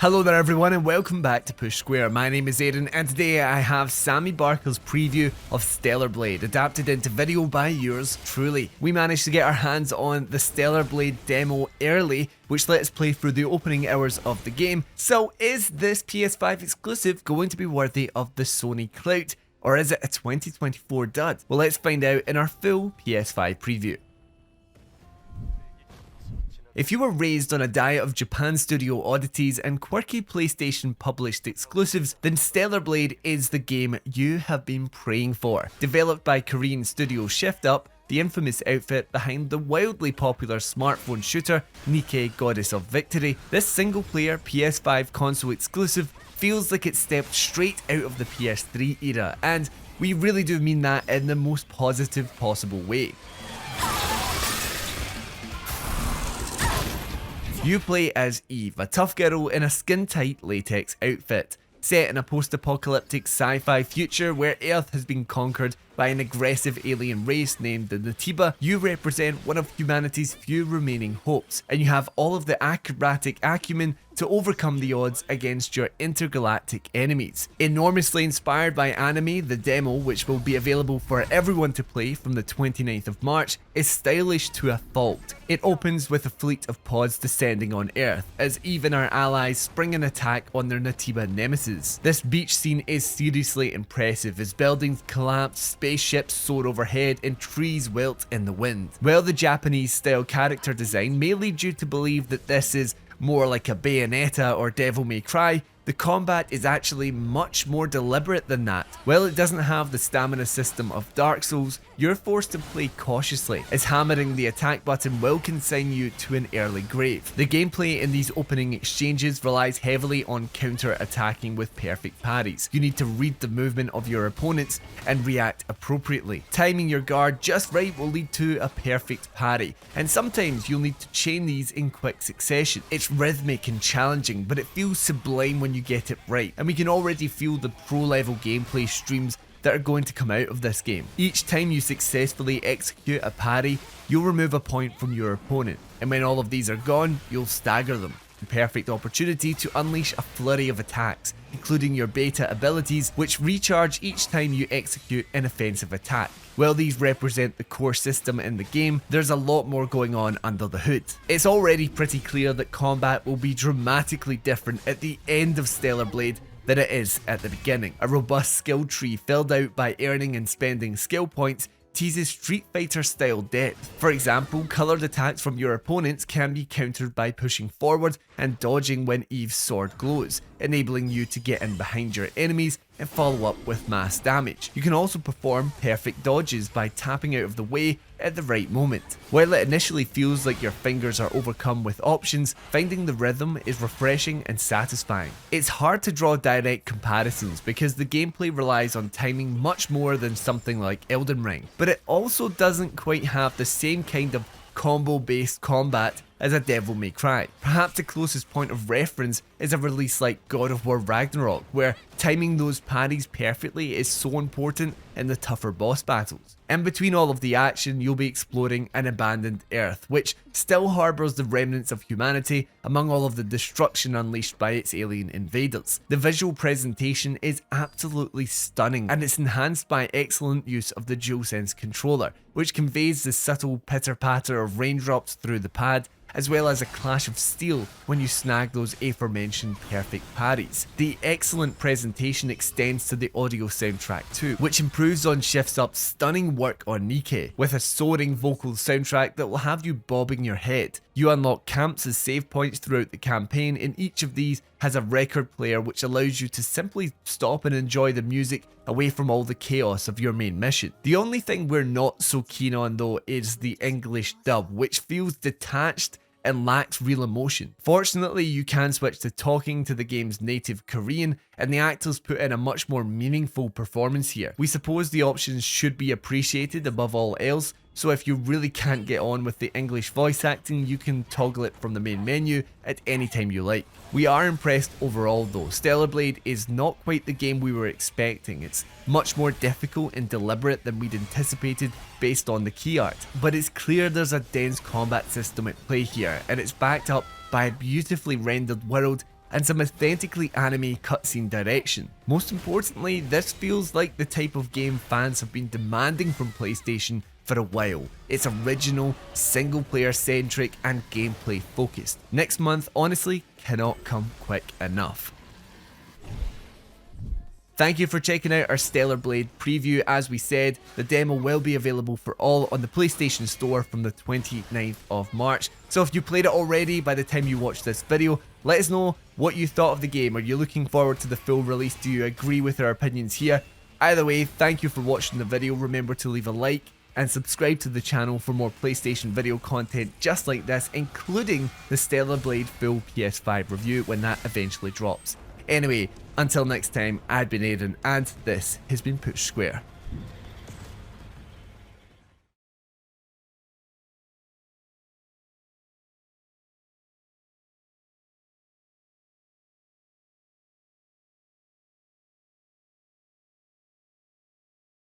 Hello there everyone and welcome back to Push Square. My name is Aidan and today I have Sammy Barker's preview of Stellar Blade adapted into video by yours truly. We managed to get our hands on the Stellar Blade demo early, which let us play through the opening hours of the game. So is this PS5 exclusive going to be worthy of the Sony clout, or is it a 2024 dud? Well, let's find out in our full PS5 preview. If you were raised on a diet of Japan studio oddities and quirky PlayStation published exclusives, then Stellar Blade is the game you have been praying for. Developed by Korean studio Shift Up, the infamous outfit behind the wildly popular smartphone shooter Nikke Goddess of Victory, this single player PS5 console exclusive feels like it stepped straight out of the PS3 era, and we really do mean that in the most positive possible way. You play as Eve, a tough girl in a skin-tight latex outfit. Set in a post-apocalyptic sci-fi future where Earth has been conquered by an aggressive alien race named the Natiba, you represent one of humanity's few remaining hopes, and you have all of the acrobatic acumen to overcome the odds against your intergalactic enemies. Enormously inspired by anime, the demo, which will be available for everyone to play from the 29th of March, is stylish to a fault. It opens with a fleet of pods descending on Earth, as Eve and our allies spring an attack on their Natiba nemesis. This beach scene is seriously impressive as buildings collapse, spaceships soar overhead, and trees wilt in the wind. While the Japanese style character design may lead you to believe that this is more like a Bayonetta or Devil May Cry, the combat is actually much more deliberate than that. While it doesn't have the stamina system of Dark Souls, you're forced to play cautiously, as hammering the attack button will consign you to an early grave. The gameplay in these opening exchanges relies heavily on counter-attacking with perfect parries. You need to read the movement of your opponents and react appropriately. Timing your guard just right will lead to a perfect parry, and sometimes you'll need to chain these in quick succession. It's rhythmic and challenging, but it feels sublime when you get it right, and we can already feel the pro-level gameplay streams that are going to come out of this game. Each time you successfully execute a parry, you'll remove a point from your opponent, and when all of these are gone, you'll stagger them. A perfect opportunity to unleash a flurry of attacks, including your beta abilities, which recharge each time you execute an offensive attack. While these represent the core system in the game, there's a lot more going on under the hood. It's already pretty clear that combat will be dramatically different at the end of Stellar Blade than it is at the beginning. A robust skill tree filled out by earning and spending skill points teases Street Fighter style depth. For example, coloured attacks from your opponents can be countered by pushing forward and dodging when Eve's sword glows, enabling you to get in behind your enemies and follow up with mass damage. You can also perform perfect dodges by tapping out of the way at the right moment. While it initially feels like your fingers are overcome with options, finding the rhythm is refreshing and satisfying. It's hard to draw direct comparisons because the gameplay relies on timing much more than something like Elden Ring, but it also doesn't quite have the same kind of combo-based combat as a Devil May Cry. Perhaps the closest point of reference is a release like God of War Ragnarok, where timing those parries perfectly is so important in the tougher boss battles. In between all of the action, you'll be exploring an abandoned Earth, which still harbours the remnants of humanity among all of the destruction unleashed by its alien invaders. The visual presentation is absolutely stunning, and it's enhanced by excellent use of the DualSense controller, which conveys the subtle pitter-patter of raindrops through the pad, as well as a clash of steel when you snag those aforementioned perfect parries. The excellent presentation extends to the audio soundtrack too, which improves on Shift Up's stunning work on Nikke, with a soaring vocal soundtrack that will have you bobbing your head. You unlock camps as save points throughout the campaign, and each of these has a record player which allows you to simply stop and enjoy the music away from all the chaos of your main mission. The only thing we're not so keen on though is the English dub, which feels detached and lacks real emotion. Fortunately, you can switch to talking to the game's native Korean, and the actors put in a much more meaningful performance here. We suppose the options should be appreciated above all else, so if you really can't get on with the English voice acting, you can toggle it from the main menu at any time you like. We are impressed overall though. Stellar Blade is not quite the game we were expecting. It's much more difficult and deliberate than we'd anticipated based on the key art, but it's clear there's a dense combat system at play here, and it's backed up by a beautifully rendered world and some authentically anime cutscene direction. Most importantly, this feels like the type of game fans have been demanding from PlayStation for a while. It's original, single player centric and gameplay focused. Next month honestly cannot come quick enough. Thank you for checking out our Stellar Blade preview. As we said, the demo will be available for all on the PlayStation Store from the 29th of March. So if you played it already by the time you watch this video, let us know what you thought of the game. Are you looking forward to the full release? Do you agree with our opinions here? Either way, thank you for watching the video. Remember to leave a like and subscribe to the channel for more PlayStation video content just like this, including the Stellar Blade full PS5 review when that eventually drops. Anyway, until next time, I've been Aiden, and this has been Push Square.